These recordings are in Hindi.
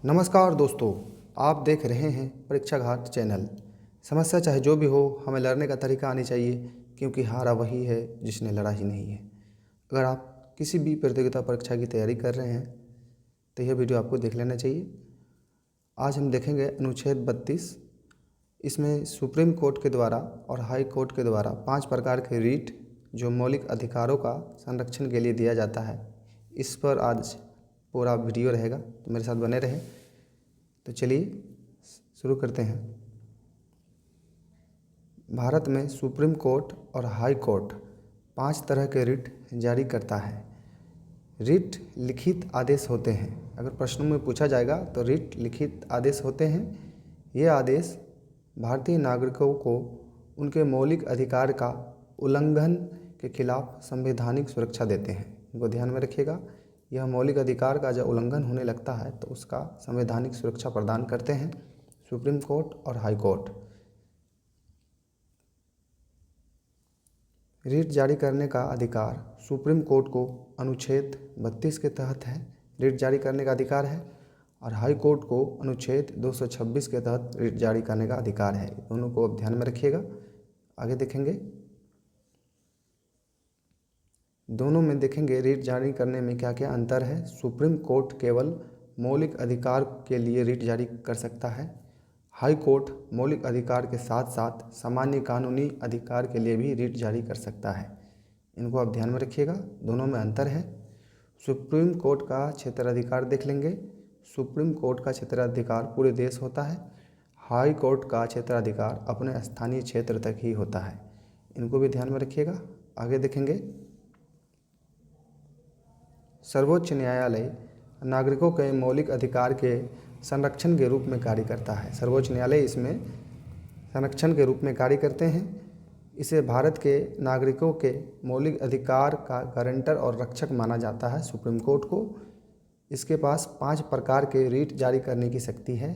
नमस्कार दोस्तों, आप देख रहे हैं परीक्षा घाट चैनल। समस्या चाहे जो भी हो, हमें लड़ने का तरीका आनी चाहिए, क्योंकि हारा वही है जिसने लड़ा ही नहीं है। अगर आप किसी भी प्रतियोगिता परीक्षा की तैयारी कर रहे हैं तो यह वीडियो आपको देख लेना चाहिए। आज हम देखेंगे अनुच्छेद 32। इसमें सुप्रीम कोर्ट के द्वारा और हाई कोर्ट के द्वारा 5 प्रकार के रीट जो मौलिक अधिकारों का संरक्षण के लिए दिया जाता है, इस पर आज पूरा वीडियो रहेगा, तो मेरे साथ बने रहें। तो चलिए शुरू करते हैं। भारत में सुप्रीम कोर्ट और हाई कोर्ट 5 तरह के रिट जारी करता है। रिट लिखित आदेश होते हैं। अगर प्रश्नों में पूछा जाएगा तो रिट लिखित आदेश होते हैं। ये आदेश भारतीय नागरिकों को उनके मौलिक अधिकार का उल्लंघन के खिलाफ संवैधानिक सुरक्षा देते हैं। इनको ध्यान में रखिएगा। यह मौलिक अधिकार का जब उल्लंघन होने लगता है तो उसका संवैधानिक सुरक्षा प्रदान करते हैं सुप्रीम कोर्ट और हाई कोर्ट। रिट जारी करने का अधिकार सुप्रीम कोर्ट को अनुच्छेद 32 के तहत है, रिट जारी करने का अधिकार है, और हाई कोर्ट को अनुच्छेद 226 के तहत रिट जारी करने का अधिकार है। दोनों को अब ध्यान में रखिएगा। आगे देखेंगे, दोनों में देखेंगे रिट जारी करने में क्या क्या अंतर है। सुप्रीम कोर्ट केवल मौलिक अधिकार के लिए रिट जारी कर सकता है। हाई कोर्ट मौलिक अधिकार के साथ साथ सामान्य कानूनी अधिकार के लिए भी रिट जारी कर सकता है। इनको आप ध्यान में रखिएगा, दोनों में अंतर है। सुप्रीम कोर्ट का क्षेत्राधिकार देख लेंगे। सुप्रीम कोर्ट का क्षेत्राधिकार पूरे देश होता है। हाई कोर्ट का क्षेत्राधिकार अपने स्थानीय क्षेत्र तक ही होता है। इनको भी ध्यान में रखिएगा। आगे देखेंगे, सर्वोच्च न्यायालय नागरिकों के मौलिक अधिकार के संरक्षण के रूप में कार्य करता है। सर्वोच्च न्यायालय इसमें संरक्षण के रूप में कार्य करते हैं। इसे भारत के नागरिकों के मौलिक अधिकार का गारंटर और रक्षक माना जाता है सुप्रीम कोर्ट को। इसके पास 5 प्रकार के रिट जारी करने की शक्ति है।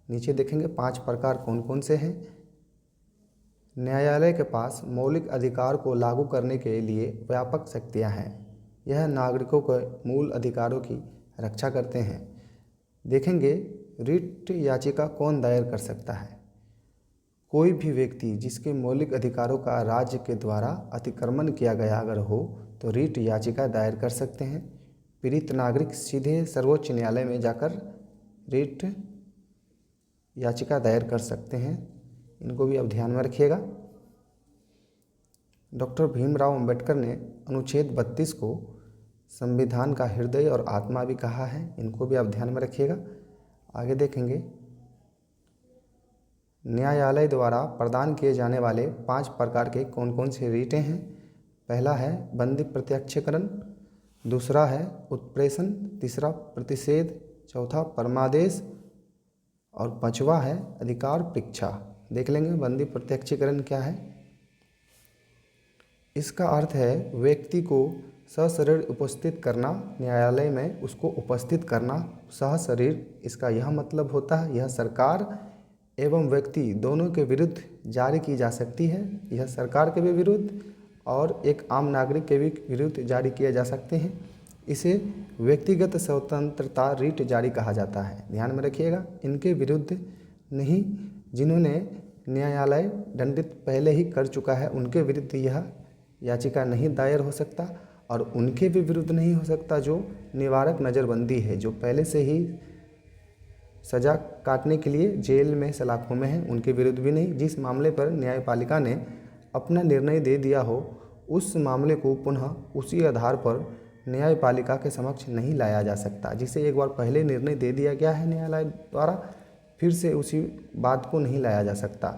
नीचे देखेंगे 5 प्रकार कौन कौन से हैं। न्यायालय के पास मौलिक अधिकार को लागू करने के लिए व्यापक शक्तियाँ हैं। यह नागरिकों के मूल अधिकारों की रक्षा करते हैं। देखेंगे रिट याचिका कौन दायर कर सकता है। कोई भी व्यक्ति जिसके मौलिक अधिकारों का राज्य के द्वारा अतिक्रमण किया गया अगर हो तो रिट याचिका दायर कर सकते हैं। पीड़ित नागरिक सीधे सर्वोच्च न्यायालय में जाकर रिट याचिका दायर कर सकते हैं। इनको भी अब ध्यान में रखिएगा। डॉक्टर भीमराव अंबेडकर ने अनुच्छेद 32 को संविधान का हृदय और आत्मा भी कहा है। इनको भी आप ध्यान में रखिएगा। आगे देखेंगे, न्यायालय द्वारा प्रदान किए जाने वाले 5 प्रकार के कौन कौन से रिटें हैं। पहला है बंदी प्रत्यक्षीकरण, दूसरा है उत्प्रेषण, तीसरा प्रतिषेध, चौथा परमादेश और 5वां है अधिकार परीक्षा। देख लेंगे बंदी प्रत्यक्षीकरण क्या है। इसका अर्थ है व्यक्ति को सशरीर उपस्थित करना, न्यायालय में उसको उपस्थित करना सशरीर। इसका यह मतलब होता है यह सरकार एवं व्यक्ति दोनों के विरुद्ध जारी की जा सकती है। यह सरकार के भी विरुद्ध और एक आम नागरिक के भी विरुद्ध जारी किए जा सकते हैं। इसे व्यक्तिगत स्वतंत्रता रिट जारी कहा जाता है। ध्यान में रखिएगा, इनके विरुद्ध नहीं, जिन्होंने न्यायालय दंडित पहले ही कर चुका है उनके विरुद्ध यह याचिका नहीं दायर हो सकता, और उनके भी विरुद्ध नहीं हो सकता जो निवारक नज़रबंदी है, जो पहले से ही सज़ा काटने के लिए जेल में सलाखों में है, उनके विरुद्ध भी नहीं। जिस मामले पर न्यायपालिका ने अपना निर्णय दे दिया हो उस मामले को पुनः उसी आधार पर न्यायपालिका के समक्ष नहीं लाया जा सकता। जिसे एक बार पहले निर्णय दे दिया गया है न्यायालय द्वारा, फिर से उसी बात को नहीं लाया जा सकता।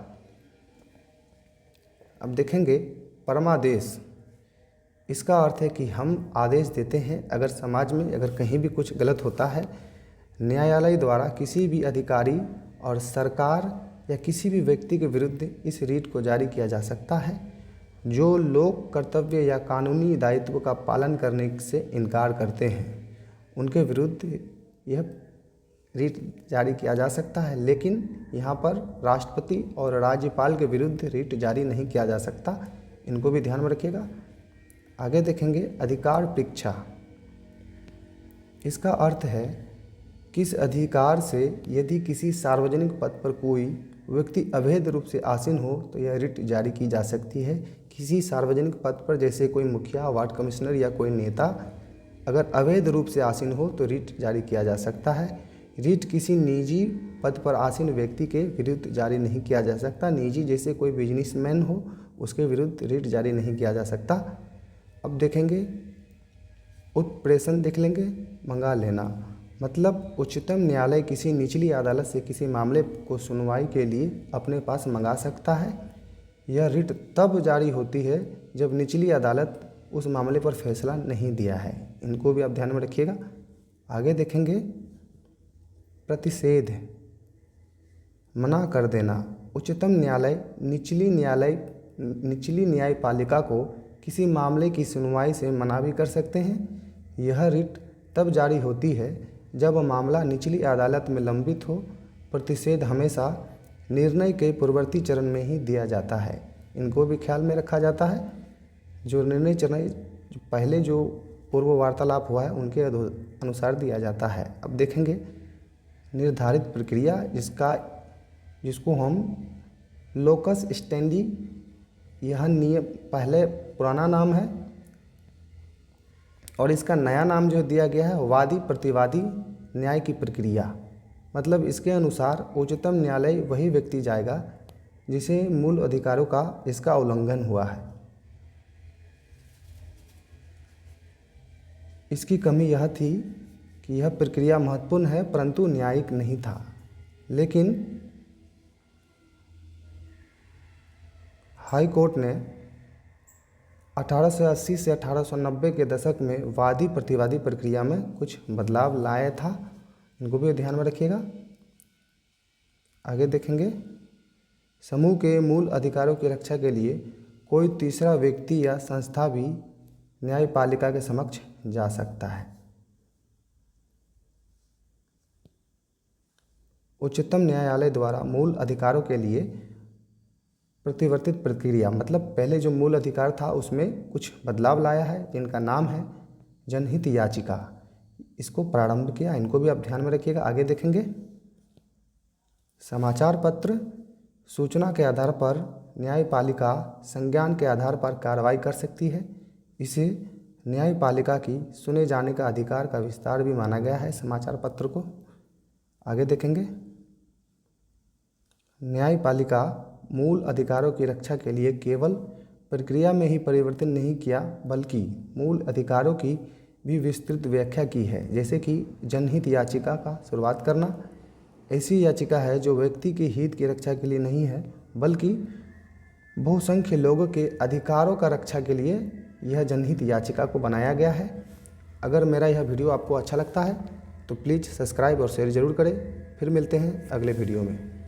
अब देखेंगे परमादेश। इसका अर्थ है कि हम आदेश देते हैं अगर समाज में अगर कहीं भी कुछ गलत होता है, न्यायालय द्वारा किसी भी अधिकारी और सरकार या किसी भी व्यक्ति के विरुद्ध इस रीट को जारी किया जा सकता है जो लोक कर्तव्य या कानूनी दायित्व का पालन करने से इनकार करते हैं। उनके विरुद्ध यह रीट जारी किया जा सकता है, लेकिन यहाँ पर राष्ट्रपति और राज्यपाल के विरुद्ध रीट जारी नहीं किया जा सकता। इनको भी ध्यान में रखिएगा। आगे देखेंगे अधिकार परीक्षा। इसका अर्थ है किस अधिकार से यदि किसी सार्वजनिक पद पर कोई व्यक्ति अवैध रूप से आसीन हो तो यह रिट जारी की जा सकती है। किसी सार्वजनिक पद पर जैसे कोई मुखिया, वार्ड कमिश्नर या कोई नेता अगर अवैध रूप से आसीन हो तो रिट जारी किया जा सकता है। रिट किसी निजी पद पर आसीन व्यक्ति के विरुद्ध जारी नहीं किया जा सकता। निजी जैसे कोई बिजनेसमैन हो उसके विरुद्ध रिट जारी नहीं किया जा सकता। अब देखेंगे उत्प्रेषण, देख लेंगे। मंगा लेना मतलब उच्चतम न्यायालय किसी निचली अदालत से किसी मामले को सुनवाई के लिए अपने पास मंगा सकता है। यह रिट तब जारी होती है जब निचली अदालत उस मामले पर फैसला नहीं दिया है। इनको भी आप ध्यान में रखिएगा। आगे देखेंगे प्रतिषेध, मना कर देना। उच्चतम न्यायालय निचली न्यायपालिका को किसी मामले की सुनवाई से मना भी कर सकते हैं। यह रिट तब जारी होती है जब मामला निचली अदालत में लंबित हो। प्रतिषेध हमेशा निर्णय के पूर्ववर्ती चरण में ही दिया जाता है। इनको भी ख्याल में रखा जाता है। जो निर्णय चरण पहले जो पूर्व वार्तालाप हुआ है उनके अनुसार दिया जाता है। अब देखेंगे निर्धारित प्रक्रिया, जिसको हम लोकस स्टेंडी, यह नियम पहले पुराना नाम है और इसका नया नाम जो दिया गया है वादी प्रतिवादी न्याय की प्रक्रिया। मतलब इसके अनुसार उच्चतम न्यायालय वही व्यक्ति जाएगा जिसे मूल अधिकारों का इसका उल्लंघन हुआ है। इसकी कमी यह थी कि यह प्रक्रिया महत्वपूर्ण है परंतु न्यायिक नहीं था। लेकिन हाई कोर्ट ने 1880 से 1890 के दशक में वादी प्रतिवादी प्रक्रिया में कुछ बदलाव लाया था। इनको भी ध्यान में रखिएगा। आगे देखेंगे समूह के मूल अधिकारों की रक्षा के लिए कोई तीसरा व्यक्ति या संस्था भी न्यायपालिका के समक्ष जा सकता है। उच्चतम न्यायालय द्वारा मूल अधिकारों के लिए प्रतिवर्तित प्रक्रिया, मतलब पहले जो मूल अधिकार था उसमें कुछ बदलाव लाया है जिनका नाम है जनहित याचिका। इसको प्रारंभ किया। इनको भी आप ध्यान में रखिएगा। आगे देखेंगे समाचार पत्र सूचना के आधार पर न्यायपालिका संज्ञान के आधार पर कार्रवाई कर सकती है। इसे न्यायपालिका की सुने जाने का अधिकार का विस्तार भी माना गया है समाचार पत्र को। आगे देखेंगे न्यायपालिका मूल अधिकारों की रक्षा के लिए केवल प्रक्रिया में ही परिवर्तन नहीं किया बल्कि मूल अधिकारों की भी विस्तृत व्याख्या की है। जैसे कि जनहित याचिका का शुरुआत करना ऐसी याचिका है जो व्यक्ति के हित की रक्षा के लिए नहीं है बल्कि बहुसंख्य लोगों के अधिकारों का रक्षा के लिए यह जनहित याचिका को बनाया गया है। अगर मेरा यह वीडियो आपको अच्छा लगता है तो प्लीज़ सब्सक्राइब और शेयर ज़रूर करें। फिर मिलते हैं अगले वीडियो में।